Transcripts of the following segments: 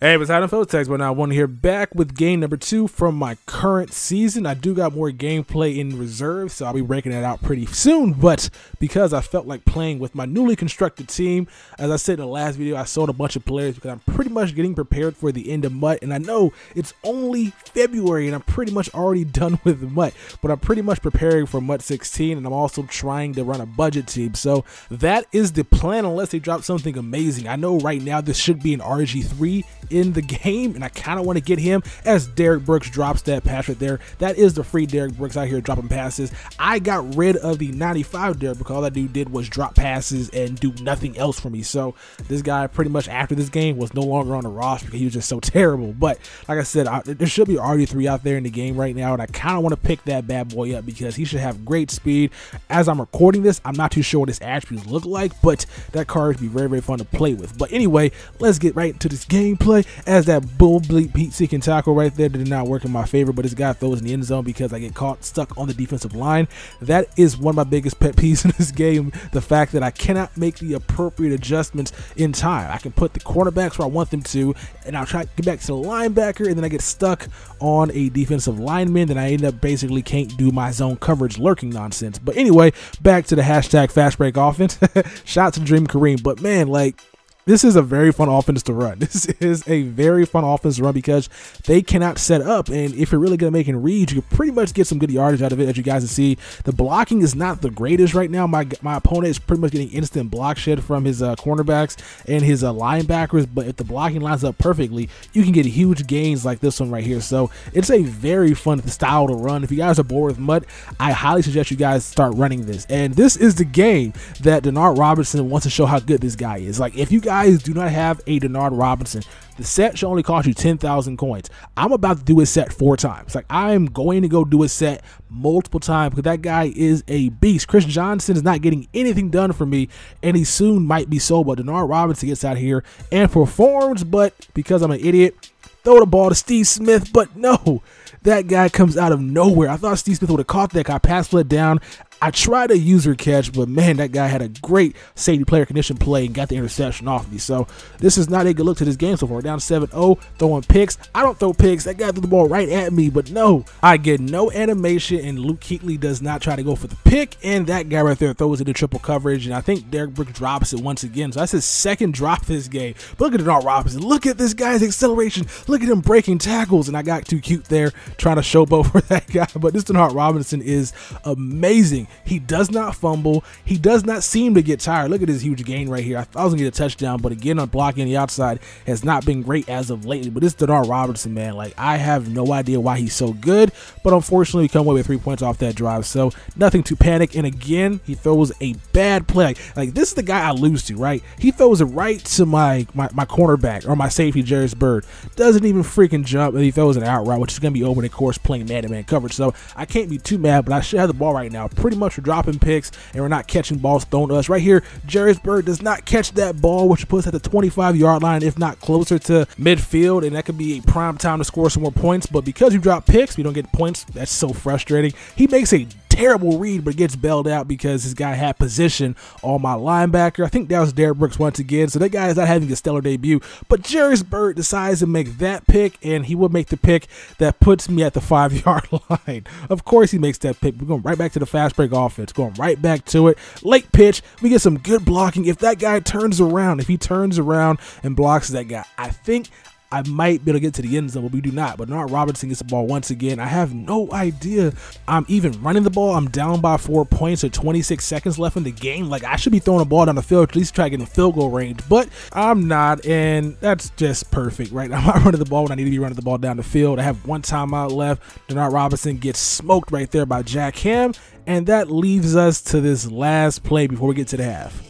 Hey, what's happening, folks? Text right now. I want to hear back with game number 2 from my current season. I do got more gameplay in reserve, so I'll be breaking that out pretty soon. But because I felt like playing with my newly constructed team, as I said in the last video, I sold a bunch of players because I'm pretty much getting prepared for the end of MUT. And I know it's only February and I'm pretty much already done with MUT, but I'm pretty much preparing for MUT 16, and I'm also trying to run a budget team. So that is the plan, unless they drop something amazing. I know right now this should be an RGIII in the game, and I kind of want to get him as Derek Brooks drops that pass right there. That is the free Derek Brooks out here dropping passes. I got rid of the 95 Derek because all that dude did was drop passes and do nothing else for me. So this guy pretty much after this game was no longer on the roster because he was just so terrible. But like I said, there should be RG3 out there in the game right now, and I kind of want to pick that bad boy up because he should have great speed. As I'm recording this, I'm not too sure what his attributes look like, but that card would be very, very fun to play with. But anyway, let's get right into this gameplay. As that bull bleep heat seeking tackle right there did not work in my favor, but this guy throws in the end zone because I get caught stuck on the defensive line. That is one of my biggest pet peeves in this game, the fact that I cannot make the appropriate adjustments in time. I can put the cornerbacks where I want them to, and I'll try to get back to the linebacker, and then I get stuck on a defensive lineman, then I end up basically can't do my zone coverage lurking nonsense. But anyway, back to the hashtag fast break offense. Shout to Dream Kareem. But man, like, this is a very fun offense to run. This is a very fun offense to run because they cannot set up, and if you're really good at making reads, you can pretty much get some good yardage out of it. As you guys can see, the blocking is not the greatest right now. My opponent is pretty much getting instant block shed from his cornerbacks and his linebackers, but if the blocking lines up perfectly, you can get huge gains like this one right here. So it's a very fun style to run. If you guys are bored with MUT, I highly suggest you guys start running this. And this is the game that Denard Robinson wants to show how good this guy is. Like, if you guys do not have a Denard Robinson, the set should only cost you 10,000 coins. I'm about to do his set 4 times. Like, I'm going to go do his set multiple times because that guy is a beast. Chris Johnson is not getting anything done for me, and he soon might be sold. But Denard Robinson gets out here and performs, but because I'm an idiot, throw the ball to Steve Smith. But no, that guy comes out of nowhere. I thought Steve Smith would have caught that guy, pass fled down. I tried a user catch, but man, that guy had a great safety player condition play and got the interception off me. So this is not a good look to this game so far. Down 7-0, throwing picks. I don't throw picks. That guy threw the ball right at me, but no, I get no animation, and Luke Kuechly does not try to go for the pick, and that guy right there throws it in triple coverage, and I think Derek Brooks drops it once again. So that's his second drop this game. But look at Denard Robinson. Look at this guy's acceleration. Look at him breaking tackles, and I got too cute there trying to showboat for that guy. But this Denard Robinson is amazing. He does not fumble. He does not seem to get tired. Look at his huge gain right here. I thought I was going to get a touchdown, but again, on blocking the outside has not been great as of lately. But this Denard Robinson, man, like, I have no idea why he's so good, but unfortunately, we come away with 3 points off that drive, so nothing to panic. And again, he throws a bad play. Like this is the guy I lose to, right? He throws it right to my cornerback or my safety, Jairus Byrd. Doesn't even freaking jump, and he throws an out route, which is going to be over the course playing man-to-man coverage. So I can't be too mad, but I should have the ball right now. Pretty much we're dropping picks, and we're not catching balls thrown to us. Right here, Jairus Byrd does not catch that ball, which puts us at the 25-yard line, if not closer to midfield, and that could be a prime time to score some more points. But because you drop picks, we don't get points. That's so frustrating. He makes a terrible read, but gets bailed out because this guy had position on my linebacker. I think that was Derek Brooks once again, so that guy is not having a stellar debut. But Jairus Byrd decides to make that pick, and he will make the pick that puts me at the 5-yard line. Of course he makes that pick. We're going right back to the fast break offense, going right back to it. Late pitch, we get some good blocking. If that guy turns around, if he turns around and blocks that guy, I think I might be able to get to the end zone, but we do not. But Denard Robinson gets the ball once again. I have no idea I'm even running the ball. I'm down by 4 points with 26 seconds left in the game. Like, I should be throwing the ball down the field, at least try to get in field goal range, but I'm not, and that's just perfect, right? I'm not running the ball when I need to be running the ball down the field. I have 1 timeout left. Denard Robinson gets smoked right there by Jack Ham, and that leaves us to this last play before we get to the half.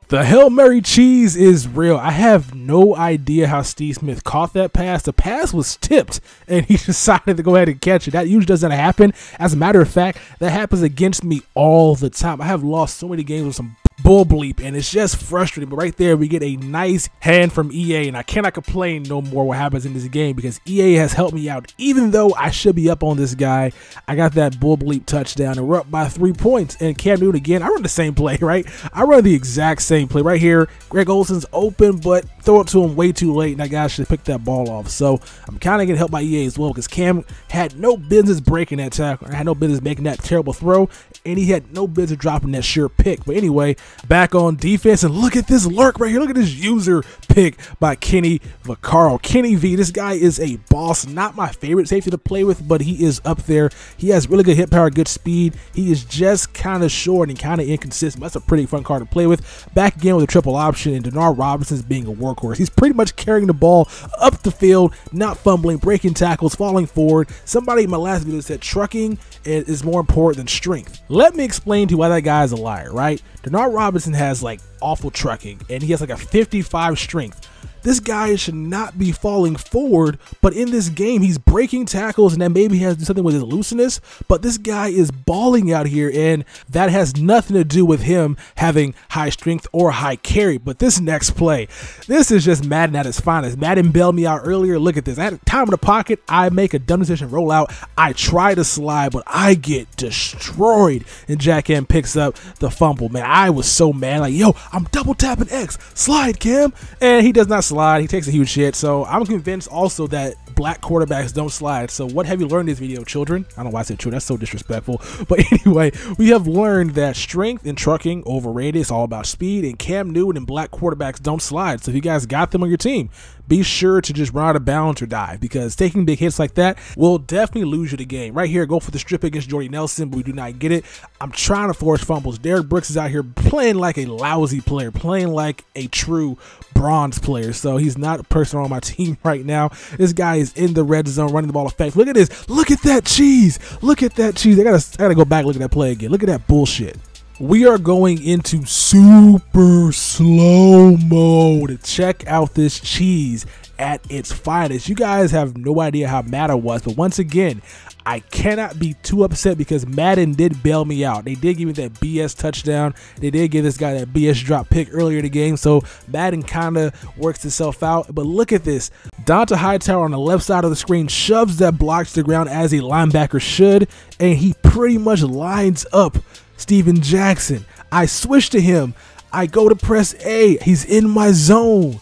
The Hail Mary cheese is real. I have no idea how Steve Smith caught that pass. The pass was tipped, and he decided to go ahead and catch it. That usually doesn't happen. As a matter of fact, that happens against me all the time. I have lost so many games with some bull bleep, and it's just frustrating. But right there, we get a nice hand from EA, and I cannot complain no more what happens in this game because EA has helped me out. Even though I should be up on this guy, I got that bull bleep touchdown, and we're up by 3 points. And Cam Newton again, I run the same play, right? I run the exact same play right here. Greg Olsen's open, but throw it to him way too late, and that guy should have picked that ball off. So I'm kind of getting helped by EA as well because Cam had no business breaking that tackle. I had no business making that terrible throw, and he had no business dropping that sure pick. But anyway, back on defense, and look at this lurk right here. Look at this user pick by Kenny Vaccaro. Kenny V, this guy is a boss. Not my favorite safety to play with, but he is up there. He has really good hit power, good speed. He is just kind of short and kind of inconsistent. That's a pretty fun card to play with. Back again with a triple option, and Denard Robinson's being a workhorse. He's pretty much carrying the ball up the field, not fumbling, breaking tackles, falling forward. Somebody in my last video said trucking is more important than strength. Let me explain to you why that guy is a liar, right? Denard Robinson has like awful trucking, and he has like a 55 strength. This guy should not be falling forward, but in this game, he's breaking tackles, and that maybe has to do something with his looseness, but this guy is balling out here, and that has nothing to do with him having high strength or high carry. But this next play, this is just Madden at its finest. Madden bailed me out earlier. Look at this. I had time in the pocket. I make a dumb decision roll out. I try to slide, but I get destroyed, and Jack M picks up the fumble. Man, I was so mad. Like, yo, I'm double tapping X. Slide, Cam. And he does not slide. He takes a huge hit. So I'm convinced also that black quarterbacks don't slide. So what have you learned in this video, children? I don't know why I said children. That's so disrespectful. But anyway, we have learned that strength and trucking overrated. It's all about speed, and Cam Newton and black quarterbacks don't slide. So if you guys got them on your team, be sure to just run out of bounds or dive, because taking big hits like that will definitely lose you the game. Right here, go for the strip against Jordy Nelson, but we do not get it. I'm trying to force fumbles. Derek Brooks is out here playing like a lousy player, playing like a true bronze player. So he's not a person on my team right now. This guy is in the red zone running the ball effectively. Look at this. Look at that cheese. Look at that cheese. I gotta go back and look at that play again. Look at that bullshit. We are going into super slow-mo to check out this cheese at its finest. You guys have no idea how mad I was, but once again, I cannot be too upset because Madden did bail me out. They did give me that BS touchdown. They did give this guy that BS drop pick earlier in the game, so Madden kind of works itself out. But look at this. Donta Hightower on the left side of the screen shoves that block to the ground as a linebacker should, and he pretty much lines up Steven Jackson. I switch to him. I go to press A. He's in my zone.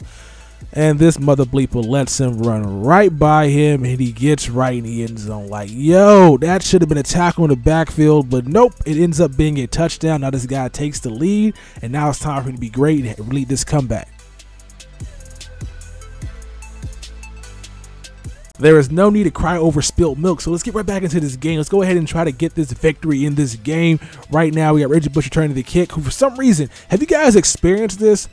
And this mother bleeper lets him run right by him, and he gets right in the end zone. Like, yo, that should have been a tackle in the backfield, but nope, it ends up being a touchdown. Now this guy takes the lead, and now it's time for him to be great and lead this comeback. There is no need to cry over spilt milk, so let's get right back into this game. Let's go ahead and try to get this victory in this game. Right now, we got Reggie Bush returning the kick, who for some reason, have you guys experienced this?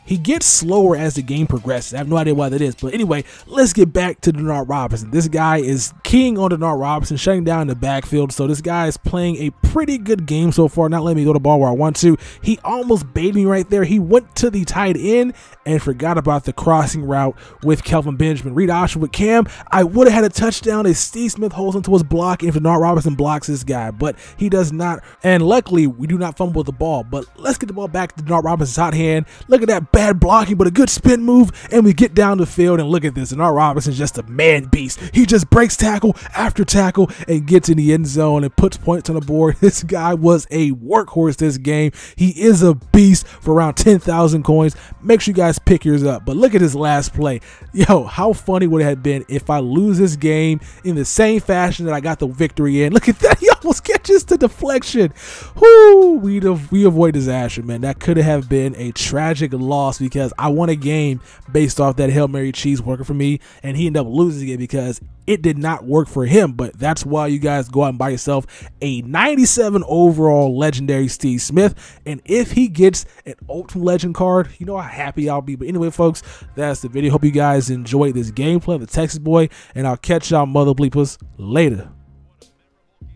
He gets slower as the game progresses. I have no idea why that is. But anyway, let's get back to Denard Robinson. This guy is keying on Denard Robinson, shutting down the backfield. So this guy is playing a pretty good game so far, not letting me go to the ball where I want to. He almost baited me right there. He went to the tight end and forgot about the crossing route with Kelvin Benjamin. Read option with Cam. I would have had a touchdown if Steve Smith holds into his block and if Denard Robinson blocks this guy, but he does not. And luckily, we do not fumble the ball. But let's get the ball back to Denard Robinson's hot hand. Look at that bad blocking, but a good spin move, and we get down the field, and look at this. Denard Robinson's just a man beast. He just breaks tackle after tackle and gets in the end zone and puts points on the board. This guy was a workhorse this game. He is a beast for around 10,000 coins. Make sure you guys pick yours up. But look at his last play. Yo, how funny would it have been if I lose this game in the same fashion that I got the victory in? Look at that. He almost catches the deflection. Whoo, we avoid disaster, man. That could have been a tragic loss because I won a game based off that Hail Mary cheese working for me, and he ended up losing it because it did not work for him. But that's why you guys go out and buy yourself a 97 overall legendary Steve Smith, and if he gets an Ultimate Legend card, you know how happy I'll be. But anyway, folks, that's the video. Hope you guys enjoyed this gameplay of the Texas boy, and I'll catch y'all mother bleepers later.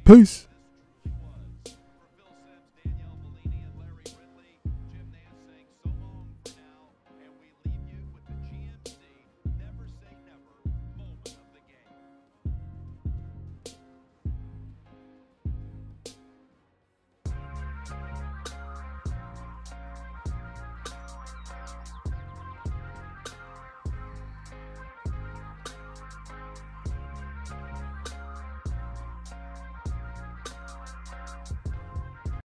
Peace.